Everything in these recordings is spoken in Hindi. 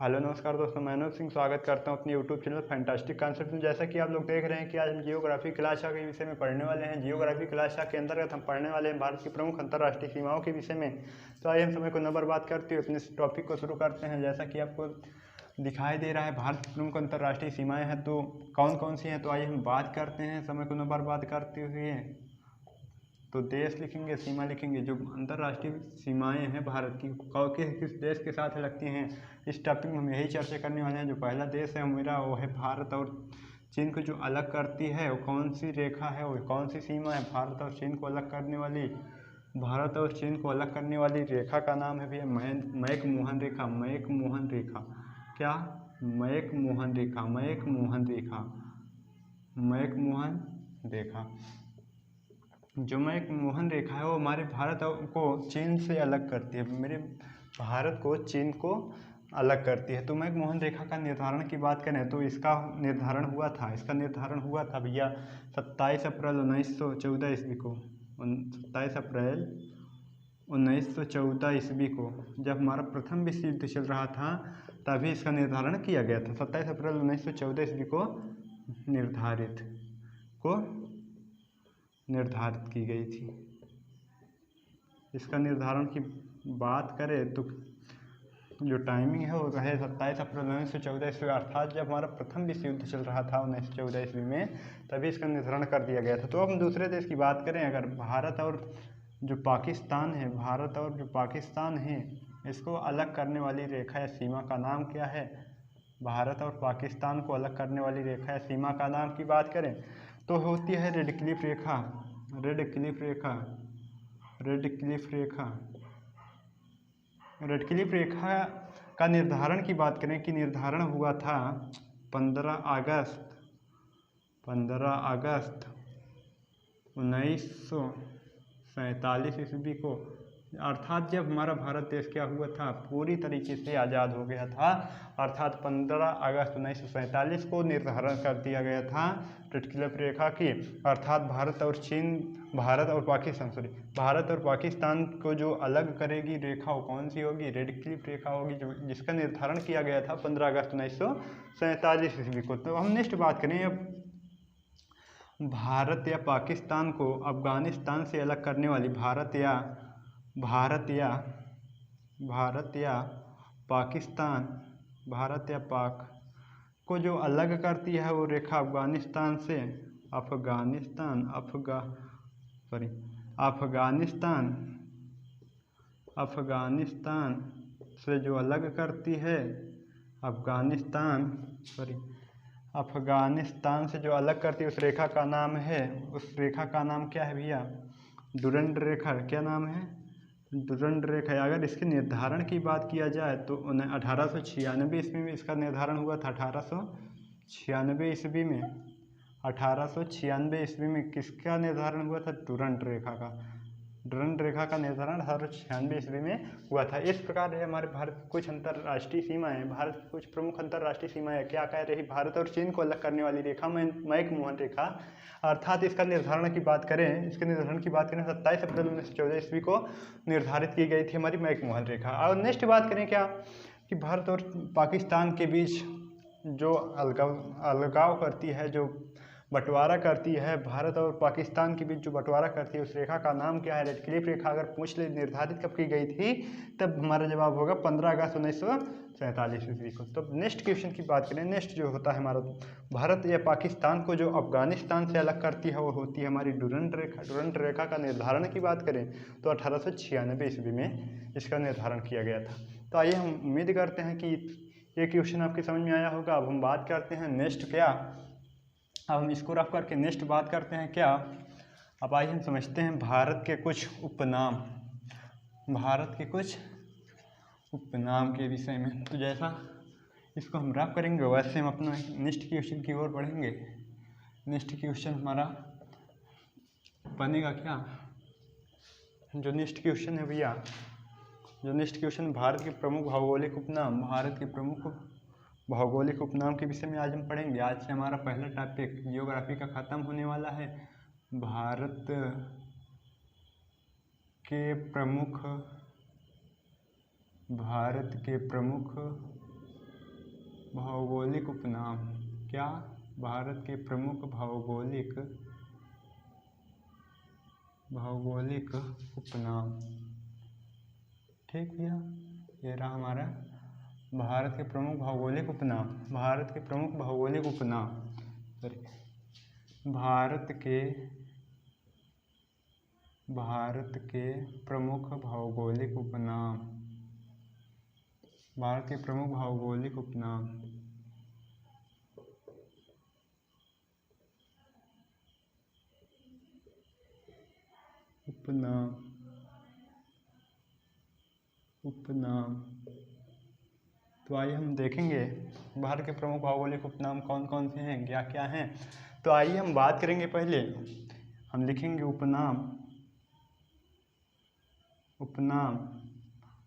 हेलो नमस्कार दोस्तों, मैं अनुज सिंह स्वागत करता हूं अपनी यूट्यूब चैनल फैंटास्टिक कॉन्सेप्ट में। जैसा कि आप लोग देख रहे हैं कि आज हम जियोग्राफी क्लासा के विषय में पढ़ने वाले हैं। जियोग्राफी क्लासा के अंतर्गत हम पढ़ने वाले हैं भारत की प्रमुख अंतर्राष्ट्रीय सीमाओं के विषय में। तो आइए हम समय को न बर्बाद करते हुए अपने टॉपिक को शुरू करते हैं। जैसा कि आपको दिखाई दे रहा है भारत की प्रमुख अंतर्राष्ट्रीय सीमाएँ हैं, तो कौन कौन सी हैं, तो आइए हम बात करते हैं समय को न बर्बाद करते हुए। तो देश लिखेंगे, सीमा लिखेंगे। जो अंतर्राष्ट्रीय सीमाएं हैं भारत की, किस देश के साथ लगती हैं, इस टॉपिक में हम यही चर्चा करने वाले हैं। जो पहला देश है मेरा वो है भारत, और चीन को जो अलग करती है वो कौन सी रेखा है, वो कौन सी सीमा है भारत और चीन को अलग करने वाली। भारत और चीन को अलग करने वाली रेखा का नाम है भैया मैक-मोहन रेखा। मैक-मोहन रेखा क्या? मैक-मोहन रेखा, मैक-मोहन रेखा, मैक-मोहन रेखा। जो मैक-मोहन रेखा है वो हमारे भारत को चीन से अलग करती है। मेरे भारत को चीन को अलग करती है। तो मैक-मोहन रेखा का निर्धारण की बात करें तो इसका निर्धारण हुआ था भैया 27 अप्रैल 1914 ईस्वी को। 27 अप्रैल 1914 ईस्वी को, जब हमारा प्रथम विश्व युद्ध चल रहा था तभी इसका निर्धारण किया गया था। 27 अप्रैल 1914 ईस्वी को निर्धारित की गई थी। इसका निर्धारण की बात करें तो जो टाइमिंग है वो है 27 अप्रैल 1914 ईस्वी, अर्थात जब हमारा प्रथम विश्व युद्ध चल रहा था 1914 ईस्वी में, तभी इसका निर्धारण कर दिया गया था। तो अब हम दूसरे देश की बात करें, अगर भारत और जो पाकिस्तान है, इसको अलग करने वाली रेखा या सीमा का नाम क्या है? भारत और पाकिस्तान को अलग करने वाली रेखा या सीमा का नाम की बात करें तो होती है रेड क्लिफ रेखा। रेड क्लिफ रेखा का निर्धारण की बात करें कि निर्धारण हुआ था 15 अगस्त 1947 ईस्वी को, अर्थात जब हमारा भारत देश क्या हुआ था, पूरी तरीके से आज़ाद हो गया था। अर्थात 15 अगस्त 1947 को निर्धारण कर दिया गया था रेड क्लिफ रेखा की। अर्थात भारत और पाकिस्तान को जो अलग करेगी रेखा वो कौन सी होगी? रेड क्लिफ रेखा होगी, जो जिसका निर्धारण किया गया था 15 अगस्त 1947 ईस्वी को। तो हम नेक्स्ट बात करें, अब भारत या पाकिस्तान को अफगानिस्तान से अलग करने वाली भारत या पाक को जो अलग करती है वो रेखा अफगानिस्तान से जो अलग करती है, अफगानिस्तान से जो अलग करती है उस रेखा का नाम क्या है भैया? डुरंड रेखा। क्या नाम है? डुरंड रेखा। अगर इसके निर्धारण की बात किया जाए तो 1896 ईस्वी में इसका निर्धारण हुआ था। 1896 ईस्वी में किसका निर्धारण हुआ था? डुरंड रेखा का निर्धारण 1896 ईस्वी में हुआ था। इस प्रकार है हमारे भारत की कुछ अंतर्राष्ट्रीय सीमाएं, भारत की कुछ प्रमुख अंतर्राष्ट्रीय सीमाएं क्या कह रही? भारत और चीन को अलग करने वाली रेखा मैक-मोहन रेखा। अर्थात इसका निर्धारण की बात करें 27 अप्रैल 1914 ईस्वी को निर्धारित की गई थी हमारी मैक-मोहन रेखा। और नेक्स्ट बात करें क्या कि भारत और पाकिस्तान के बीच जो अलगाव करती है, जो बंटवारा करती है, भारत और पाकिस्तान के बीच जो बंटवारा करती है उस रेखा का नाम क्या है? रेड क्लिफ रेखा। अगर पूछ ले निर्धारित कब की गई थी, तब हमारा जवाब होगा 15 अगस्त 1947 ईस्वी को। तो नेक्स्ट क्वेश्चन की बात करें, नेक्स्ट जो होता है हमारा, भारत या पाकिस्तान को जो अफगानिस्तान से अलग करती है वो होती है हमारी डुरंड रेखा। डुरंड रेखा का निर्धारण की बात करें तो 1896 ईस्वी में इसका निर्धारण किया गया था। तो आइए हम उम्मीद करते हैं कि ये क्वेश्चन आपकी समझ में आया होगा। अब हम बात करते हैं नेक्स्ट क्या, अब हम इसको रफ करके नेक्स्ट बात करते हैं क्या। अब आइए हम समझते हैं भारत के कुछ उपनाम के विषय में। तो जैसा इसको हम रफ करेंगे वैसे हम अपना नेक्स्ट क्वेश्चन की ओर बढ़ेंगे। नेक्स्ट क्वेश्चन हमारा बनेगा क्या? जो नेक्स्ट क्वेश्चन है भैया, भारत के प्रमुख भौगोलिक उपनाम के विषय में आज हम पढ़ेंगे। आज से हमारा पहला टॉपिक जियोग्राफी का ख़त्म होने वाला है। भारत के प्रमुख भौगोलिक उपनाम। क्या? भारत के प्रमुख भौगोलिक उपनाम। ठीक भैया, ये रहा हमारा भारत के प्रमुख भौगोलिक उपनाम। भारत के प्रमुख भौगोलिक उपनाम, भारत के प्रमुख भौगोलिक उपनाम। भारत के प्रमुख भौगोलिक उपनाम। उपनाम। तो आइए हम देखेंगे भारत के प्रमुख भौगोलिक उपनाम कौन कौन से हैं, क्या क्या हैं। तो आइए हम बात करेंगे। पहले हम लिखेंगे उपनाम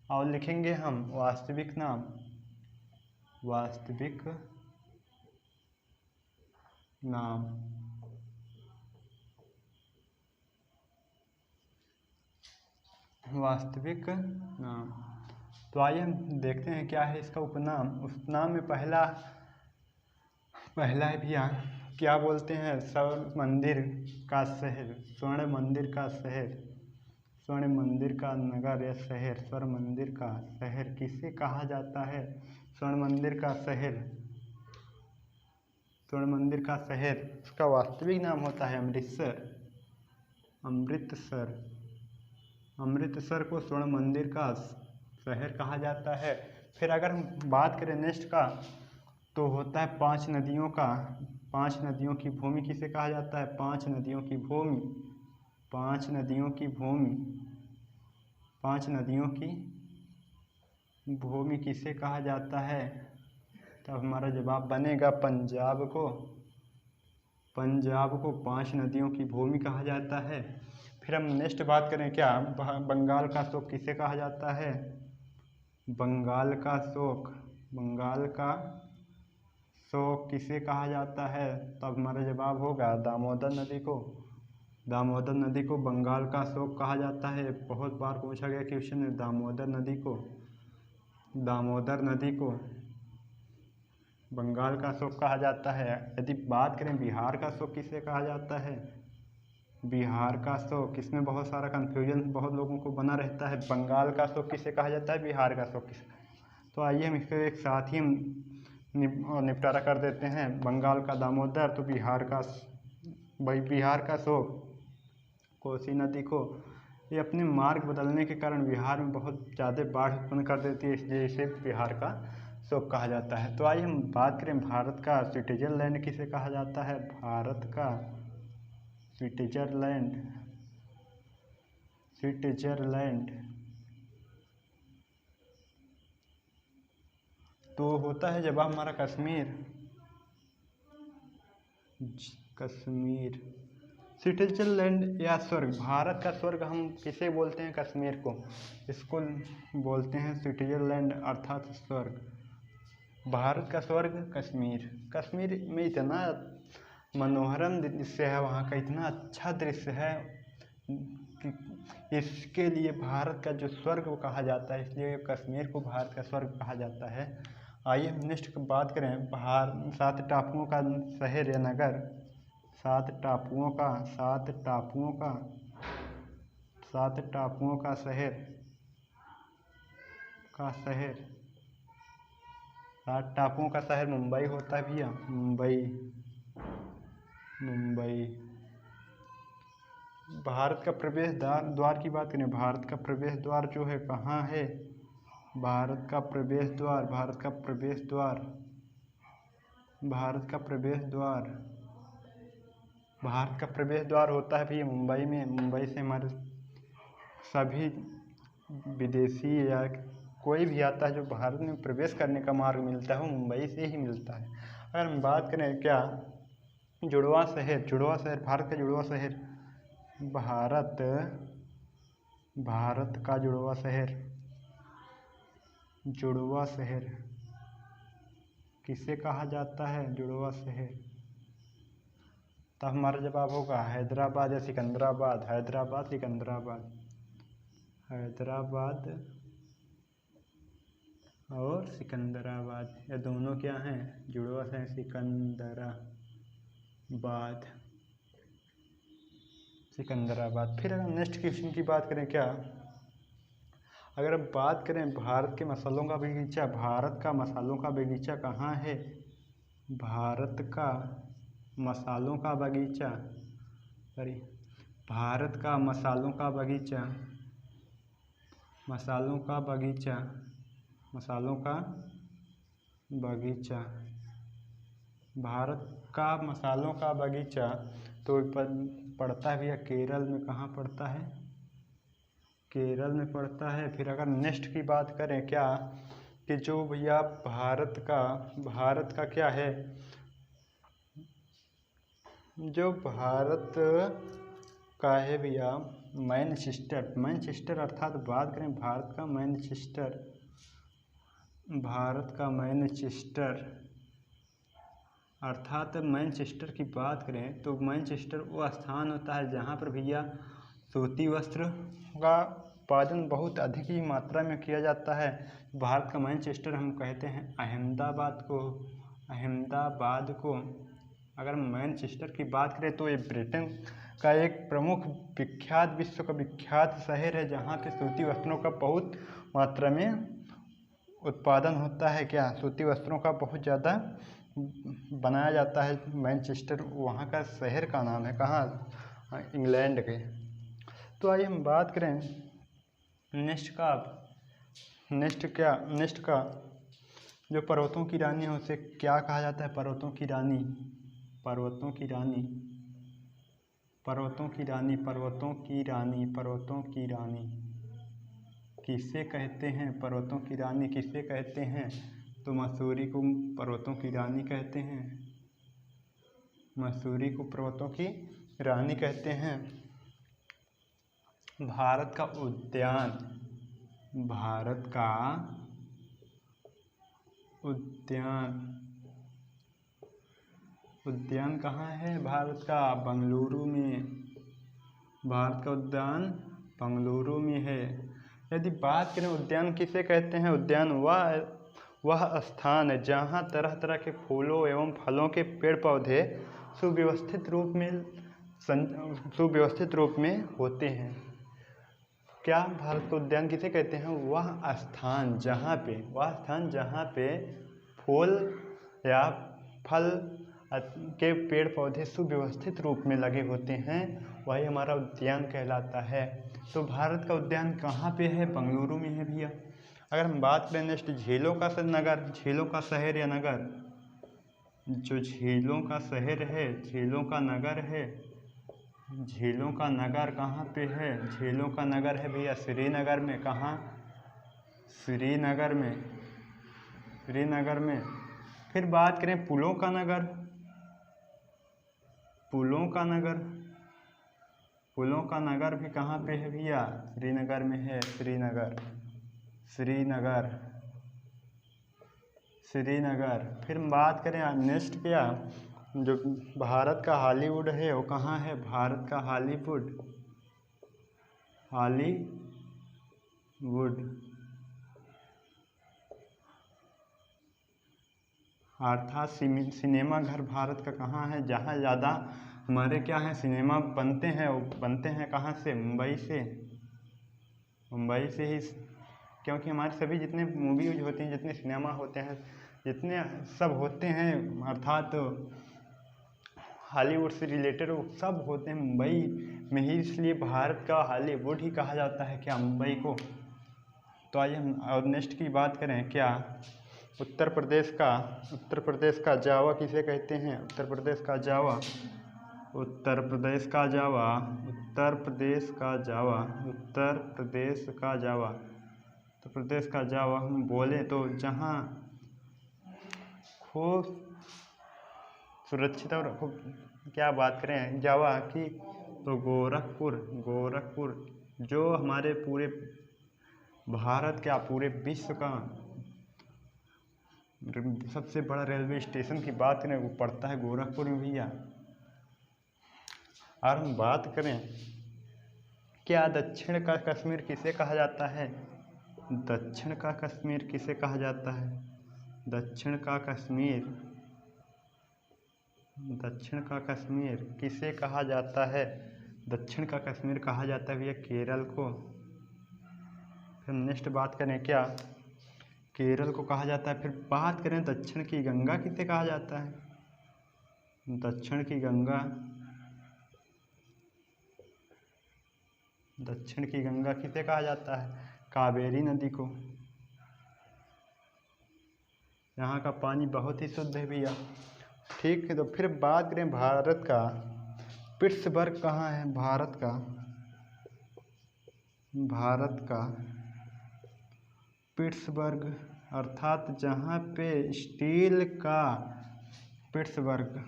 और लिखेंगे हम वास्तविक नाम। वास्तविक नाम। तो आइए हम देखते हैं क्या है इसका उपनाम। उपनाम में पहला है भैया, क्या बोलते हैं? स्वर्ण मंदिर का शहर, स्वर्ण मंदिर का शहर, स्वर्ण मंदिर का नगर या शहर। स्वर्ण मंदिर का शहर किसे कहा जाता है? स्वर्ण मंदिर का शहर, स्वर्ण मंदिर का शहर, उसका वास्तविक नाम होता है अमृतसर। अमृतसर को स्वर्ण मंदिर का शहर कहा जाता है। फिर अगर हम बात करें नेक्स्ट का, तो होता है 5 नदियों का। 5 नदियों की भूमि किसे कहा जाता है? 5 नदियों की भूमि, 5 नदियों की भूमि, 5 नदियों की भूमि किसे कहा जाता है? तब हमारा जवाब बनेगा पंजाब को। पंजाब को 5 नदियों की भूमि कहा जाता है। फिर हम नेक्स्ट बात करें क्या, बंगाल का शोक किसे कहा जाता है? बंगाल का शोक, बंगाल का शोक किसे कहा जाता है? तब हमारा जवाब होगा दामोदर नदी को। दामोदर नदी को बंगाल का शोक कहा जाता है। बहुत बार पूछा गया क्वेश्चन है, दामोदर नदी को बंगाल का शोक कहा जाता है। यदि बात करें बिहार का शोक किसे कहा जाता है? बिहार का शोक, इसमें बहुत सारा कन्फ्यूजन बहुत लोगों को बना रहता है। बंगाल का शोक किसे कहा जाता है? बिहार का शोक किसे? तो आइए हम इसको एक साथ ही निपटारा कर देते हैं। बंगाल का दामोदर, तो बिहार का शोक कोसी नदी को। ये अपने मार्ग बदलने के कारण बिहार में बहुत ज़्यादा बाढ़ उत्पन्न कर देती है, इसलिए इसे बिहार का शोक कहा जाता है। तो आइए हम बात करें भारत का स्विट्जरलैंड किसे कहा जाता है? भारत का स्विट्जरलैंड, तो होता है जवाब हमारा कश्मीर। स्विट्जरलैंड या स्वर्ग, भारत का स्वर्ग हम किसे बोलते हैं? कश्मीर को। इसको बोलते हैं स्विट्जरलैंड अर्थात स्वर्ग। भारत का स्वर्ग कश्मीर। कश्मीर में इतना मनोहरम दृश्य है, वहाँ का इतना अच्छा दृश्य है कि इसके लिए भारत का जो स्वर्ग वो कहा जाता है, इसलिए कश्मीर को भारत का स्वर्ग कहा जाता है। आइए हम नेक्स्ट बात करें 7 टापुओं का शहर या नगर। 7 टापुओं का शहर 7 टापुओं का शहर मुंबई होता है भैया। मुंबई। भारत का प्रवेश द्वार की बात करें, भारत का प्रवेश द्वार जो है कहाँ है? भारत का प्रवेश द्वार होता है भैया मुंबई में। मुंबई से हमारे सभी विदेशी या कोई भी आता है जो भारत में प्रवेश करने का मार्ग मिलता है, वो मुंबई से ही मिलता है। अगर हम बात करें क्या, जुड़वा शहर, भारत का जुड़वा शहर, भारत का जुड़वा शहर किसे कहा जाता है? जुड़वा शहर, तो हमारा जवाब होगा हैदराबाद या सिकंदराबाद। और सिकंदराबाद, ये दोनों क्या हैं, जुड़वा हैं, सिकंदराबाद, सिकंदराबाद। फिर अगर नेक्स्ट क्वेश्चन की बात करें क्या, अगर अब बात करें भारत के मसालों का बगीचा, भारत का मसालों का बगीचा कहाँ है, भारत का मसालों का बगीचा, सॉरी भारत का मसालों का बगीचा, मसालों का बगीचा, मसालों का बगीचा, भारत का मसालों का बगीचा तो पड़ता है भैया केरल में। कहाँ पड़ता है, केरल में पड़ता है। फिर अगर नेक्स्ट की बात करें क्या, कि जो भैया भारत का क्या है, जो भारत का है भैया मैनचेस्टर, मैनचेस्टर अर्थात बात करें भारत का मैनचेस्टर, भारत का मैनचेस्टर अर्थात मैनचेस्टर की बात करें तो मैनचेस्टर वो स्थान होता है जहाँ पर भैया सूती वस्त्र का उत्पादन बहुत अधिक ही मात्रा में किया जाता है। भारत का मैनचेस्टर हम कहते हैं अहमदाबाद को, अहमदाबाद को। अगर मैनचेस्टर की बात करें तो ये ब्रिटेन का एक प्रमुख विख्यात, विश्व का विख्यात शहर है जहाँ पे सूती वस्त्रों का बहुत मात्रा में उत्पादन होता है। क्या, सूती वस्त्रों का बहुत ज़्यादा बनाया जाता है। मैनचेस्टर वहाँ का शहर का नाम है। कहाँ, इंग्लैंड के। तो आइए हम बात करें नेक्स्ट का जो पर्वतों की रानी है उसे क्या कहा जाता है, पर्वतों की रानी, पर्वतों की रानी, पर्वतों की रानी, पर्वतों की रानी, पर्वतों की रानी किसे कहते हैं, पर्वतों की रानी किसे कहते हैं, तो मसूरी को पर्वतों की रानी कहते हैं, मसूरी को पर्वतों की रानी कहते हैं। भारत का उद्यान, भारत का उद्यान, उद्यान कहाँ है भारत का, बंगलुरु में, भारत का उद्यान बंगलुरु में है। यदि बात करें उद्यान किसे कहते हैं, उद्यान वह स्थान है जहाँ तरह तरह के फूलों एवं फलों के पेड़ पौधे सुव्यवस्थित रूप में होते हैं। क्या, भारत का उद्यान किसे कहते हैं, वह स्थान जहाँ पे फूल या फल के पेड़ पौधे सुव्यवस्थित रूप में लगे होते हैं, वही हमारा उद्यान कहलाता है। तो भारत का उद्यान कहाँ पे है, बंगलुरु में है भैया। अगर हम बात करें नेक्स्ट झीलों का नगर, झीलों का शहर या नगर, जो झीलों का शहर है, झीलों का नगर है, झीलों का नगर कहाँ पे है, झीलों का नगर है भैया श्रीनगर में। कहाँ, श्रीनगर में, श्रीनगर में। फिर बात करें पुलों का नगर, पुलों का नगर, पुलों का नगर भी कहाँ पे है भैया, श्रीनगर में है, श्रीनगर, श्रीनगर, श्रीनगर। फिर बात करें नेक्स्ट क्या, जो भारत का हॉलीवुड है वो कहाँ है, भारत का हॉलीवुड, हॉलीवुड अर्थात सिनेमा घर भारत का कहाँ है, जहाँ ज़्यादा हमारे क्या है सिनेमा बनते हैं, वो बनते हैं कहाँ से, मुंबई से, मुंबई से ही, क्योंकि हमारे सभी जितने मूवीज होती हैं, जितने सिनेमा होते हैं, जितने सब होते हैं अर्थात हॉलीवुड से रिलेटेड वो सब होते हैं मुंबई में ही, इसलिए भारत का हॉलीवुड ही कहा जाता है क्या, मुंबई को। तो आइए हम और नेक्स्ट की बात करें क्या, उत्तर प्रदेश का जावा किसे कहते हैं, उत्तर प्रदेश का जावा, उत्तर प्रदेश का जावा, उत्तर प्रदेश का जावा, उत्तर प्रदेश का जावा, उत्तर प्रदेश का जावा हम बोले तो जहाँ खूब सुरक्षित और खूब, क्या बात करें जावा की, तो गोरखपुर, गोरखपुर जो हमारे पूरे भारत क्या पूरे विश्व का सबसे बड़ा रेलवे स्टेशन की बात करें वो पड़ता है गोरखपुर में भैया। और हम बात करें क्या, दक्षिण का कश्मीर किसे कहा जाता है, दक्षिण का कश्मीर किसे कहा जाता है? दक्षिण का कश्मीर, दक्षिण का कश्मीर किसे कहा जाता है? दक्षिण का कश्मीर कहा जाता है भैया केरल को। फिर नेक्स्ट बात करें क्या, केरल को कहा जाता है। फिर बात करें दक्षिण की गंगा किसे कहा जाता है? दक्षिण की गंगा, दक्षिण की गंगा किसे कहा जाता है? कावेरी नदी को। यहाँ का पानी बहुत ही शुद्ध है भैया। ठीक है, तो फिर बात करें भारत का पिट्सबर्ग कहाँ है? भारत का, भारत का पिट्सबर्ग अर्थात जहाँ पे स्टील का पिट्सबर्ग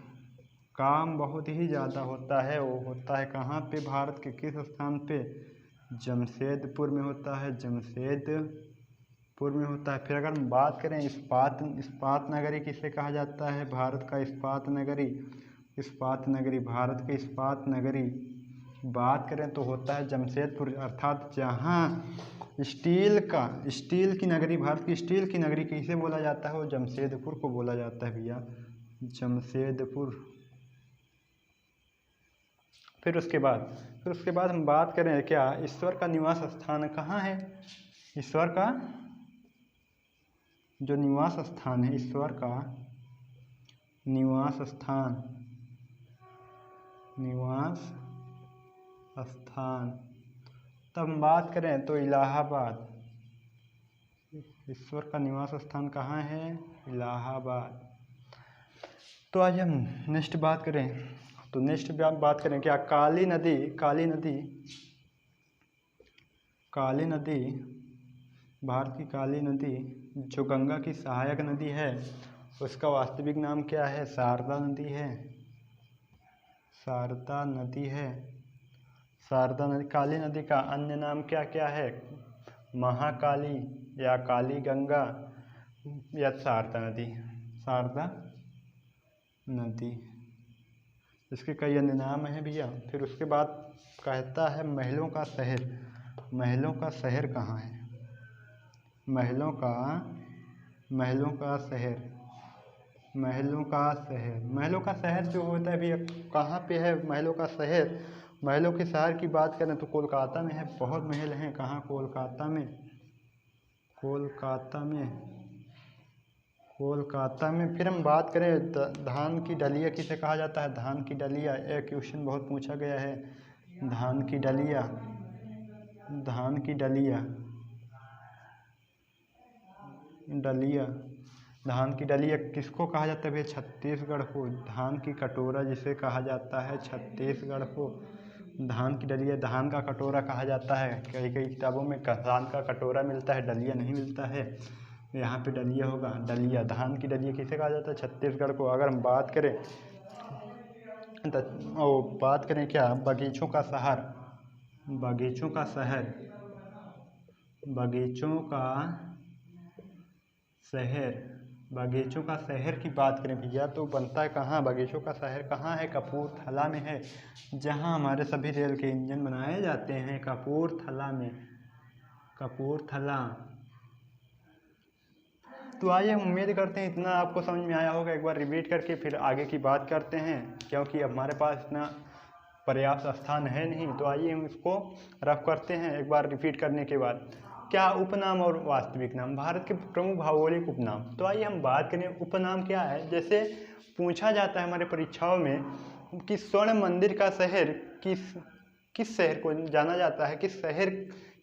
काम बहुत ही ज़्यादा होता है, वो होता है कहाँ पे? भारत के किस स्थान पे? जमशेदपुर में होता है, जमशेदपुर में होता है। फिर अगर हम बात करें इस्पात नगरी किसे कहा जाता है? भारत का इस्पात नगरी, इस्पात नगरी, भारत की इस्पात नगरी बात करें तो होता है जमशेदपुर, अर्थात जहाँ स्टील की नगरी, भारत की स्टील की नगरी किसे बोला जाता है? वो जमशेदपुर को बोला जाता है भैया, जमशेदपुर। फिर उसके बाद हम बात करें क्या, ईश्वर का निवास स्थान कहाँ है? ईश्वर का जो निवास स्थान है, ईश्वर का निवास स्थान, निवास स्थान, तब हम बात करें तो इलाहाबाद। ईश्वर का निवास स्थान कहाँ है? इलाहाबाद। तो आज हम नेक्स्ट बात करें तो नेक्स्ट बात करें क्या, काली नदी, काली नदी, काली नदी, भारत की काली नदी जो गंगा की सहायक नदी है उसका वास्तविक नाम क्या है? शारदा नदी है, शारदा नदी है, शारदा नदी। काली नदी का अन्य नाम क्या क्या है? महाकाली या काली गंगा या शारदा नदी, शारदा नदी, इसके कई अन्य नाम हैं भैया। फिर उसके बाद कहता है महलों का शहर, महलों का शहर कहाँ है? महलों का शहर, महलों का शहर, महलों का शहर जो होता है भैया कहाँ पे है महलों का शहर? महलों के शहर की बात करें तो कोलकाता में है, बहुत महल हैं। कहाँ? कोलकाता में, कोलकाता में, कोलकाता में। फिर हम बात करें धान की डलिया किसे कहा जाता है? धान की डलिया, एक क्वेश्चन बहुत पूछा गया है, धान की डलिया, धान की डलिया, डलिया, धान की डलिया किसको कहा जाता है भैया? छत्तीसगढ़ को। धान की कटोरा जिसे कहा जाता है छत्तीसगढ़ को धान की डलिया, धान का कटोरा कहा जाता है। कई कई किताबों में धान का कटोरा मिलता है, डलिया नहीं मिलता है, यहाँ पे डलिया होगा, डलिया। धान की डलिया किसे कहा जाता है? छत्तीसगढ़ को। अगर हम बात करें बात करें क्या, बगीचों का शहर, बगीचों का शहर, बगीचों का शहर, बगीचों का शहर की बात करें भैया तो बनता है कहाँ? बगीचों का शहर कहाँ है? कपूरथला में है, जहाँ हमारे सभी रेल के इंजन बनाए जाते हैं, कपूरथला में, कपूरथला। तो आइए हम उम्मीद करते हैं इतना आपको समझ में आया होगा। एक बार रिपीट करके फिर आगे की बात करते हैं, क्योंकि हमारे पास इतना पर्याप्त स्थान है नहीं। तो आइए हम इसको रफ करते हैं एक बार रिपीट करने के बाद। क्या उपनाम और वास्तविक नाम, भारत के प्रमुख भौगोलिक उपनाम। तो आइए हम बात करें उपनाम क्या है। जैसे पूछा जाता है हमारे परीक्षाओं में कि स्वर्ण मंदिर का शहर किस शहर को जाना जाता है, किस शहर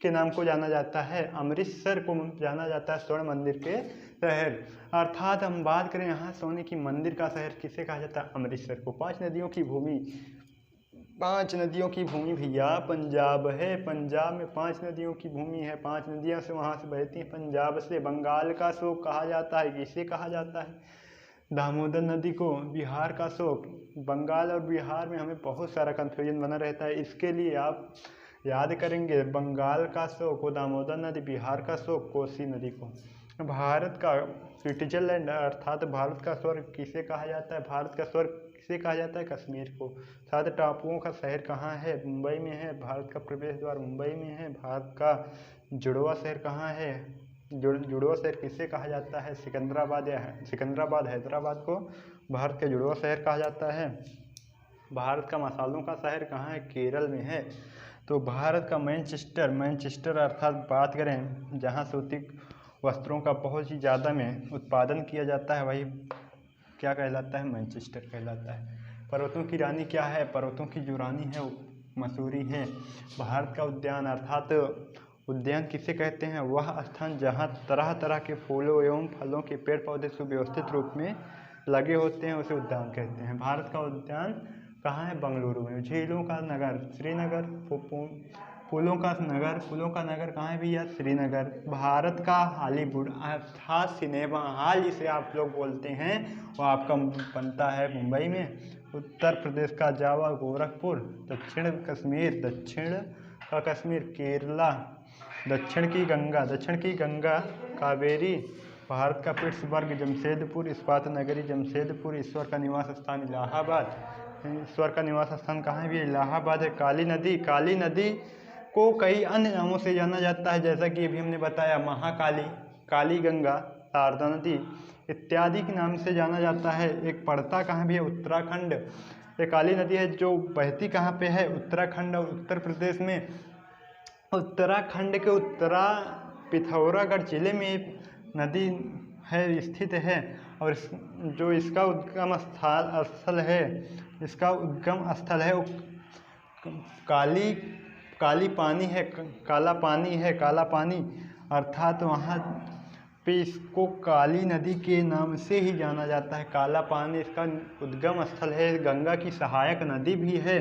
के नाम को जाना जाता है? अमृतसर को जाना जाता है स्वर्ण मंदिर के शहर। अर्थात हम बात करें यहाँ सोने की मंदिर का शहर किसे कहा जाता है? अमृतसर को। 5 नदियों की भूमि, 5 नदियों की भूमि भैया पंजाब है। पंजाब में 5 नदियों की भूमि है, 5 नदियाँ से वहाँ से बहती हैं पंजाब से। बंगाल का शोक कहा जाता है, किसे कहा जाता है? दामोदर नदी को। बिहार का शोक, बंगाल और बिहार में हमें बहुत सारा कन्फ्यूजन बना रहता है, इसके लिए आप याद करेंगे बंगाल का शोक को दामोदर नदी, बिहार का शोक कोसी नदी को। भारत का स्विट्जरलैंड अर्थात भारत का स्वर्ग किसे कहा जाता है? भारत का स्वर्ग किसे कहा जाता है? कश्मीर को। 7 टापुओं का शहर कहाँ है? मुंबई में है। भारत का प्रवेश द्वार मुंबई में है। भारत का जुड़वा शहर कहाँ है? जुड़वा शहर किसे कहा जाता है? सिकंदराबाद हैदराबाद को भारत का जुड़वा शहर कहा जाता है। भारत का मसालों का शहर कहाँ है? केरल में है। तो भारत का मैनचेस्टर अर्थात बात करें जहाँ सूती वस्त्रों का बहुत ही ज़्यादा में उत्पादन किया जाता है, वही क्या कहलाता है? मैनचेस्टर कहलाता है। पर्वतों की रानी क्या है? पर्वतों की जो रानी है मसूरी है। भारत का उद्यान अर्थात उद्यान किसे कहते हैं? वह स्थान जहाँ तरह तरह के फूलों एवं फलों के पेड़ पौधे सुव्यवस्थित रूप में लगे होते हैं, उसे उद्यान कहते हैं। भारत का उद्यान कहाँ है? बेंगलुरु में। झीलों का नगर श्रीनगर। फूलों का नगर कहाँ है भैया? श्रीनगर। भारत का हॉलीवुड अर्थात सिनेमा हॉल जिसे आप लोग बोलते हैं, वो आपका बनता है मुंबई में। उत्तर प्रदेश का जावा गोरखपुर। दक्षिण का कश्मीर केरला। दक्षिण की गंगा कावेरी। भारत का पिट्सबर्ग जमशेदपुर। इस्पात नगरी जमशेदपुर। ईश्वर का निवास स्थान इलाहाबाद। ईश्वर का निवास स्थान कहाँ है भी? इलाहाबाद है। काली नदी को कई अन्य नामों से जाना जाता है, जैसा कि अभी हमने बताया महाकाली, काली गंगा, शारदा नदी इत्यादि के नाम से जाना जाता है। एक पड़ता कहाँ भी है? उत्तराखंड। ये काली नदी है जो बहती कहाँ पे है? उत्तराखंड और उत्तर प्रदेश में। उत्तराखंड के उत्तरा पिथौरागढ़ जिले में एक नदी है स्थित है, और जो इसका उद्गम स्थल है वो काला पानी अर्थात वहाँ पे इसको काली नदी के नाम से ही जाना जाता है। काला पानी इसका उद्गम स्थल है। गंगा की सहायक नदी भी है।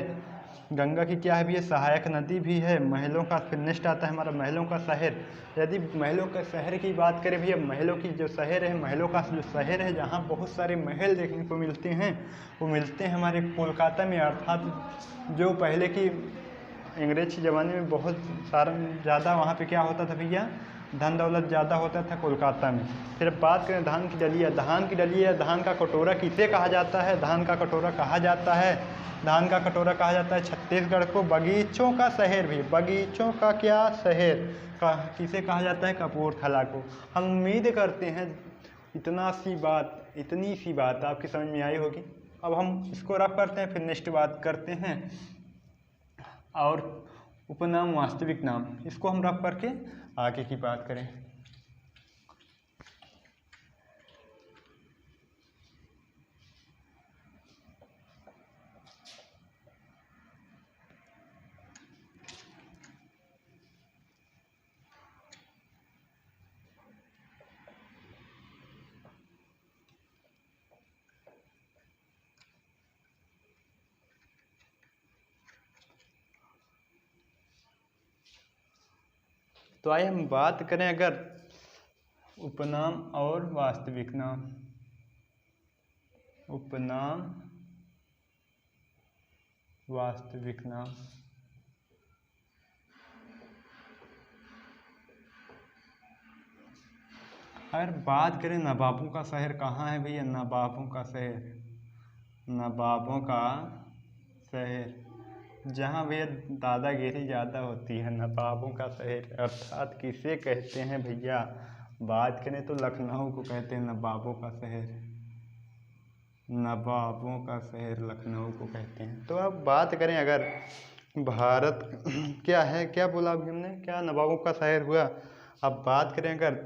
गंगा की क्या है भी? सहायक नदी भी है। महलों का फिर नेक्स्ट आता है हमारा महलों का शहर। यदि महलों के शहर की बात करें भैया, महलों की जो शहर है, महलों का जो शहर है जहाँ बहुत सारे महल देखने को मिलते हैं, वो मिलते हैं हमारे कोलकाता में। अर्थात जो पहले की अंग्रेज के ज़माने में बहुत सारा ज़्यादा वहाँ पे क्या होता था भैया? धन दौलत ज़्यादा होता था कोलकाता में। फिर अब बात करें धान की डलिया। धान का कटोरा किसे कहा जाता है? धान का कटोरा कहा जाता है छत्तीसगढ़ को बगीचों का शहर भी। बगीचों का क्या शहर किसे कहा जाता है? कपूरथला को। हम उम्मीद करते हैं इतनी सी बात आपकी समझ में आई होगी। अब हम इसको रख करते हैं, फिर नेक्स्ट बात करते हैं। और उपनाम वास्तविक नाम, इसको हम रख करके आगे की बात करें। तो आइए हम बात करें अगर उपनाम और वास्तविक नाम। उपनाम वास्तविक नाम। अगर बात करें नवाबों का शहर कहाँ है भैया? नवाबों का शहर जहाँ भैया दादागिरी ज़्यादा होती है। नवाबों का शहर अर्थात किसे कहते हैं भैया? बात करें तो लखनऊ को कहते हैं नवाबों का शहर लखनऊ को कहते हैं। तो अब बात करें अगर भारत क्या है, क्या बोला अभी हमने, क्या नवाबों का शहर हुआ। अब बात करें अगर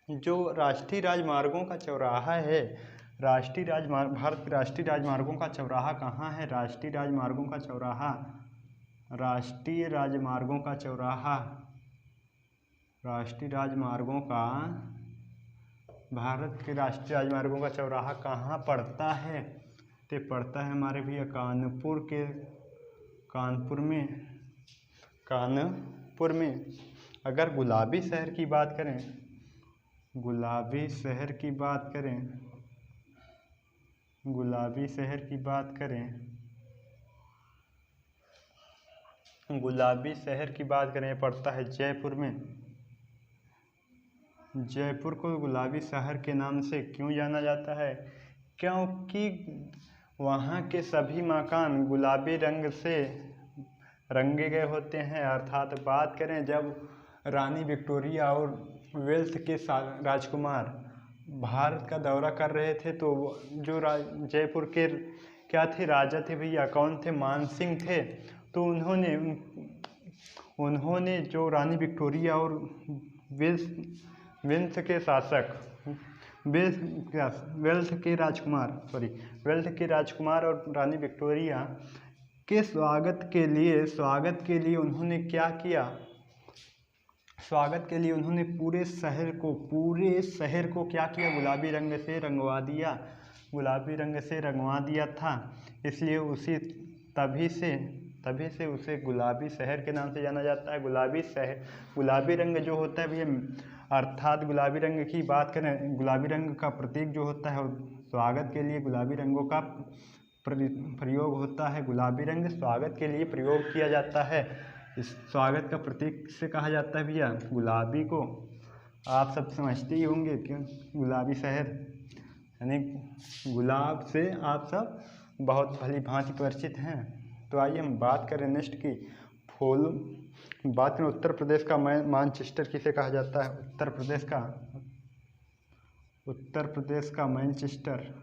जो राष्ट्रीय राजमार्गों का चौराहा है, भारत के राष्ट्रीय राजमार्गों का चौराहा कहाँ है? राष्ट्रीय राजमार्गों का चौराहा भारत के राष्ट्रीय राजमार्गों का चौराहा कहाँ पड़ता है? तो पड़ता है हमारे भैया कानपुर में। अगर गुलाबी शहर की बात करें, गुलाबी शहर की बात करें पड़ता है जयपुर में। जयपुर को गुलाबी शहर के नाम से क्यों जाना जाता है? क्योंकि वहाँ के सभी मकान गुलाबी रंग से रंगे गए होते हैं। अर्थात बात करें जब रानी विक्टोरिया और वेल्स के राजकुमार भारत का दौरा कर रहे थे। तो जो जयपुर के क्या थे, राजा थे भैया, कौन थे, मानसिंह थे। तो उन्होंने जो रानी विक्टोरिया और वेल्स के शासक वेल्स के राजकुमार और रानी विक्टोरिया के स्वागत के लिए उन्होंने क्या किया, स्वागत के लिए उन्होंने पूरे शहर को क्या किया, गुलाबी रंग से रंगवा दिया था। इसलिए तभी से उसे गुलाबी शहर के नाम से जाना जाता है। गुलाबी रंग जो होता है भैया, अर्थात गुलाबी रंग की बात करें, गुलाबी रंग का प्रतीक जो होता है, स्वागत के लिए गुलाबी रंगों का प्रयोग होता है। गुलाबी रंग स्वागत के लिए प्रयोग किया जाता है। इस स्वागत का प्रतीक से कहा जाता है भैया गुलाबी को। आप सब समझते ही होंगे क्यों, गुलाबी शहर यानी गुलाब से आप सब बहुत भली भांति परिचित हैं। तो आइए हम बात करें नेक्स्ट की बात करें उत्तर प्रदेश का मैनचेस्टर किसे कहा जाता है। उत्तर प्रदेश का मैनचेस्टर,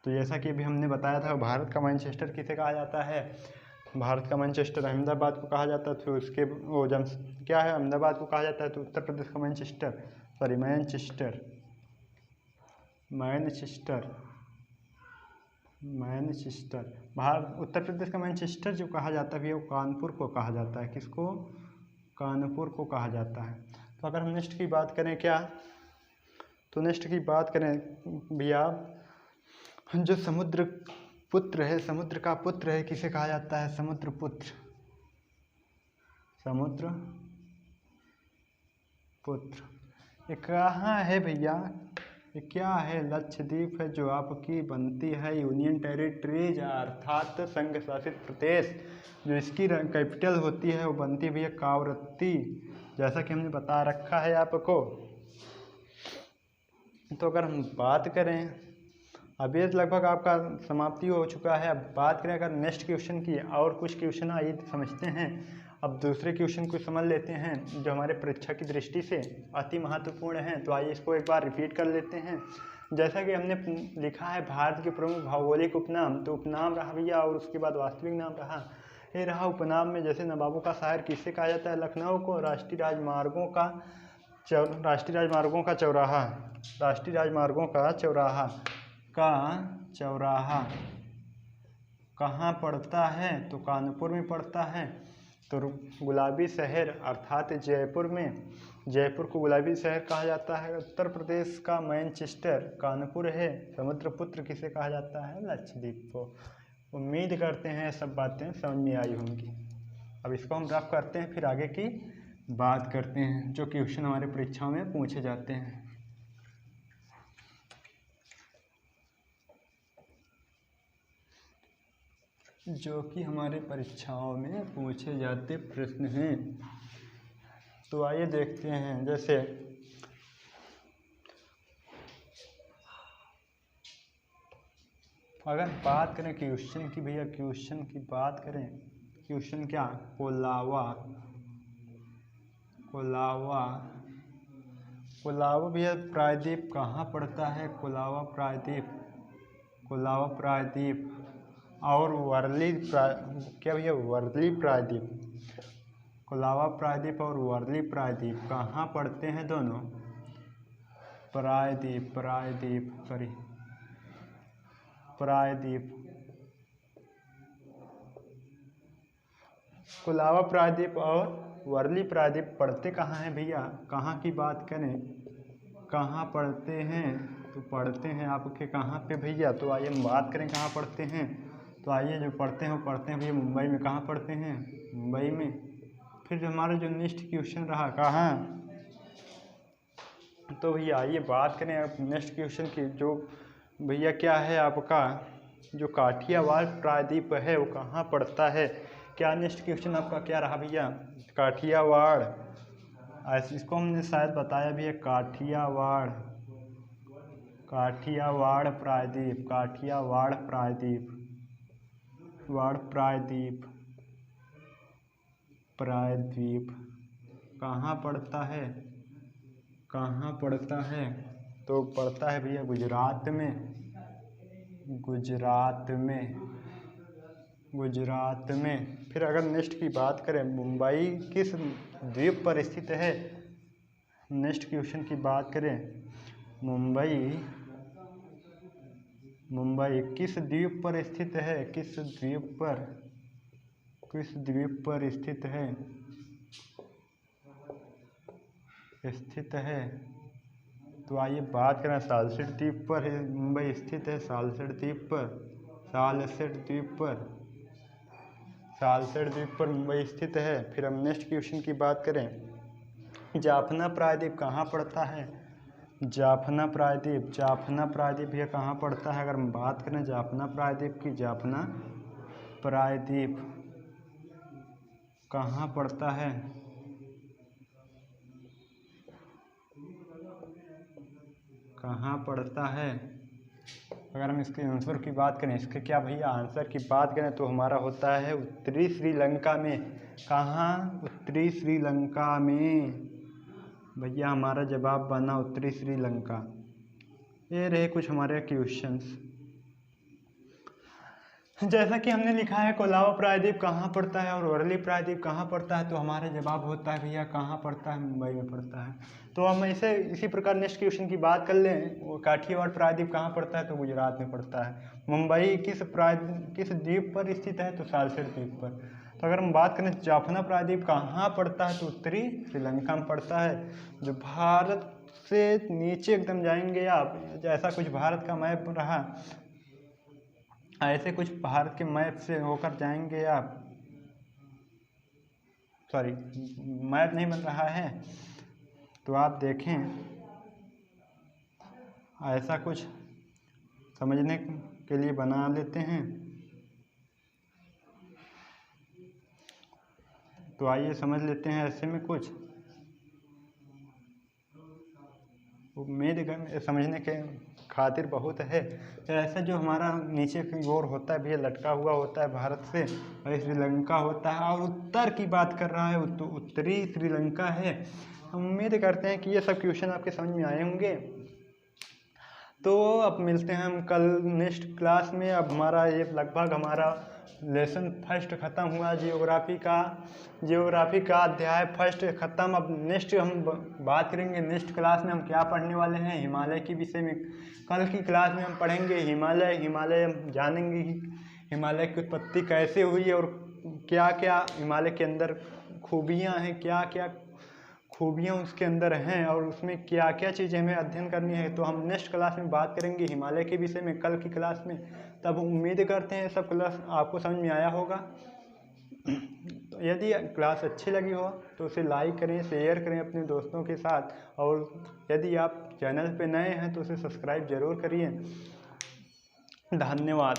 तो जैसा कि अभी हमने बताया था, भारत का मैनचेस्टर किसे कहा जाता है। भारत का मैनचेस्टर अहमदाबाद को कहा जाता है। तो उसके वो जब क्या है, अहमदाबाद को कहा जाता है। तो उत्तर प्रदेश का मैनचेस्टर उत्तर प्रदेश का मैनचेस्टर जो कहा जाता है वो कानपुर को कहा जाता है। किसको, कानपुर को कहा जाता है। तो अगर हम नेक्स्ट की बात करें भैया, जो समुद्र का पुत्र है किसे कहा जाता है, समुद्रपुत्र। ये कहाँ है भैया, ये क्या है, लक्षद्वीप है, जो आपकी बनती है यूनियन टेरिटरीज अर्थात संघ शासित प्रदेश। जो इसकी कैपिटल होती है वो बनती भी है कावरत्ती, जैसा कि हमने बता रखा है आपको। तो अगर हम बात करें, अभी लगभग आपका समाप्ति हो चुका है। अब बात करें अगर नेक्स्ट क्वेश्चन की, और कुछ क्वेश्चन आइए समझते हैं। अब दूसरे क्वेश्चन को समझ लेते हैं जो हमारे परीक्षा की दृष्टि से अति महत्वपूर्ण है। तो आइए इसको एक बार रिपीट कर लेते हैं। जैसा कि हमने लिखा है भारत के प्रमुख भौगोलिक उपनाम, तो उपनाम रहा भैया और उसके बाद वास्तविक नाम रहा। ये रहा उपनाम में, जैसे नवाबों का शहर किससे कहा जाता है, लखनऊ को। राष्ट्रीय राजमार्गों का चौराहा कहाँ पड़ता है, तो कानपुर में पड़ता है। तो गुलाबी शहर अर्थात जयपुर को गुलाबी शहर कहा जाता है। उत्तर प्रदेश का मैनचेस्टर कानपुर है। समुद्रपुत्र किसे कहा जाता है, लक्षद्वीप को। उम्मीद करते हैं सब बातें समझ में आई होंगी। अब इसको हम रफ करते हैं, फिर आगे की बात करते हैं जो क्वेश्चन हमारे परीक्षाओं में पूछे जाते हैं। जो कि हमारे परीक्षाओं में पूछे जाते प्रश्न हैं। तो आइए देखते हैं। जैसे अगर बात करें क्वेश्चन की भैया, क्वेश्चन की बात करें, क्वेश्चन क्या, कोलावा भैया प्रायद्वीप कहाँ पड़ता है, कोलावा प्रायद्वीप और वर्ली प्रायद्वीप, कोलावा प्रायद्वीप और वर्ली प्रायद्वीप कहाँ पड़ते हैं दोनों, प्रायद्वीप। कोलावा प्रायद्वीप और वर्ली प्रायद्वीप पढ़ते कहाँ हैं भैया, कहाँ की बात करें, कहाँ पढ़ते हैं, तो पढ़ते हैं आपके कहाँ पे भैया। तो आइए हम बात करें कहाँ पढ़ते हैं। तो आइए जो पढ़ते हैं भैया मुंबई में। कहाँ पढ़ते हैं, मुंबई में। फिर जो हमारा जो नेक्स्ट क्वेश्चन रहा कहाँ, तो भैया आइए बात करें अब नेक्स्ट क्वेश्चन की। जो भैया क्या है आपका, जो काठियावाड़ प्रायद्वीप है वो कहाँ पड़ता है। क्या नेक्स्ट क्वेश्चन आपका क्या रहा भैया, काठियावाड़। इसको हमने शायद बताया भी है, काठियावाड़ प्रायद्वीप। कहाँ पड़ता है, कहाँ पड़ता है? तो पड़ता है भैया गुजरात में, गुजरात में, गुजरात में। फिर अगर नेक्स्ट की बात करें, मुंबई किस द्वीप पर स्थित है? नेक्स्ट क्वेश्चन की बात करें, मुंबई, मुंबई किस द्वीप पर स्थित है? किस द्वीप पर, किस द्वीप पर स्थित है, स्थित है? तो आइए बात करें, सालसेट द्वीप पर है मुंबई स्थित है, सालसेट द्वीप पर, सालसेट द्वीप पर, सालसेट द्वीप पर मुंबई स्थित है। फिर हम नेक्स्ट क्वेश्चन की बात करें, जाफना प्रायद्वीप कहाँ पड़ता है? जाफना प्रायद्वीप, जाफना प्रायद्वीप यह कहाँ पड़ता है? अगर हम बात करें जाफना प्रायद्वीप की, जाफना प्रायद्वीप कहाँ पड़ता है? कहाँ पड़ता है? अगर हम इसके आंसर की बात करें, इसके क्या भैया आंसर की बात करें तो हमारा होता है उत्तरी श्रीलंका में। कहाँ? उत्तरी श्रीलंका में भैया हमारा जवाब बना उत्तरी श्रीलंका। ये रहे कुछ हमारे क्वेश्चंस। जैसा कि हमने लिखा है कोलाबा प्रायद्वीप कहाँ पड़ता है और वर्ली प्रायद्वीप कहाँ पड़ता है, तो हमारा जवाब होता है भैया कहाँ पड़ता है? मुंबई में पड़ता है। तो हम इसी प्रकार नेक्स्ट क्वेश्चन की बात कर लें, वो काठियावाड़ प्रायद्वीप कहाँ पड़ता है? तो गुजरात में पड़ता है। मुंबई किस द्वीप पर स्थित है? तो सालसेट द्वीप पर। तो अगर हम बात करें जाफना प्रायद्वीप कहाँ पड़ता है, तो उत्तरी श्रीलंका में पड़ता है, जो भारत से नीचे एकदम जाएंगे आप, जैसा कुछ भारत का मैप रहा ऐसे कुछ भारत के मैप से होकर जाएंगे आप, सॉरी मैप नहीं बन रहा है तो आप देखें, ऐसा कुछ समझने के लिए बना लेते हैं। तो आइए समझ लेते हैं ऐसे में कुछ, उम्मीद समझने के खातिर बहुत है। ऐसा जो हमारा नीचे की ओर होता है भैया, लटका हुआ होता है भारत से, और श्रीलंका होता है, और उत्तर की बात कर रहा है तो उत्तरी श्रीलंका है। हम उम्मीद करते हैं कि ये सब क्वेश्चन आपके समझ में आए होंगे। तो अब मिलते हैं हम कल नेक्स्ट क्लास में। अब हमारा ये लगभग हमारा लेसन फर्स्ट ख़त्म हुआ, जियोग्राफी का अध्याय फर्स्ट ख़त्म। अब नेक्स्ट हम बात करेंगे नेक्स्ट क्लास में हम क्या पढ़ने वाले हैं, हिमालय के विषय में। कल की क्लास में हम पढ़ेंगे हिमालय हम जानेंगे हिमालय की उत्पत्ति कैसे हुई और क्या क्या हिमालय के अंदर खूबियाँ हैं, क्या क्या खूबियाँ उसके अंदर हैं और उसमें क्या क्या चीज़ें हमें अध्ययन करनी है। तो हम नेक्स्ट क्लास में बात करेंगे हिमालय के विषय में कल की क्लास में। तब उम्मीद करते हैं सब क्लास आपको समझ में आया होगा। तो यदि क्लास अच्छी लगी हो तो उसे लाइक करें, शेयर करें अपने दोस्तों के साथ, और यदि आप चैनल पे नए हैं तो उसे सब्सक्राइब ज़रूर करिए। धन्यवाद।